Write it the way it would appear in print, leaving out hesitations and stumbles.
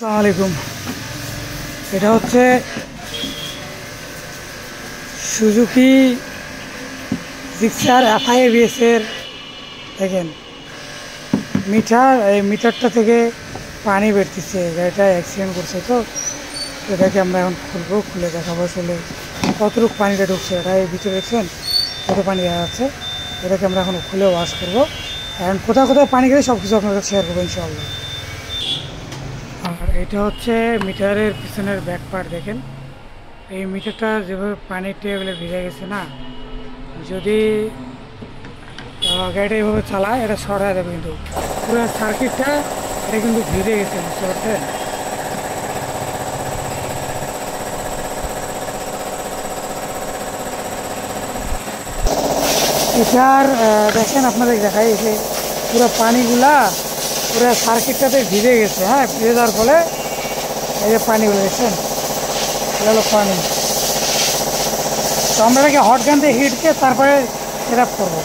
আসসালামু আলাইকুম। এটা হচ্ছে সুজুকি জিক্সার FI-ABS এর দেখেন মিটার। এই মিটারটা থেকে পানি বেরতেছে, গাড়িটা অ্যাক্সিডেন্ট করছে। তো এটাকে আমরা এখন খুলবো, খুলে দেখাবো আসলে কতটুকু পানিটা ঢুকছে। এটা এই ভিতরে দেখছেন কত পানি আছে। এটাকে আমরা এখন খুলে ওয়াশ করবো। এখন কোথায় কোথায় পানি গেলে সব কিছু আপনার কাছে শেয়ার করবো ইনশাআল্লাহ। আর এটা হচ্ছে মিটারের পিছনের ব্যাক পার্ট। দেখেন এই মিটারটা যেভাবে পানির টেবিলে ভিজে গেছে না, যদি গাড়িটা এইভাবে চালায় এটা শর্ট হয়ে যাবে, কিন্তু পুরো সার্কিটটা এটা কিন্তু ভিজে গেছে, বুঝতে পারছেন। এটার দেখেন আপনাদের দেখাই, এসে পুরো পানিগুলা পুরো সার্কিটটাতে ভিজে গেছে। হ্যাঁ, ভিজে যাওয়ার ফলে এই যে পানিগুলো দেখছেন, এটা হলো পানি। তো আমরা এটাকে হট গান দিয়ে হিট দিয়ে তারপরে সেট আপ করবো।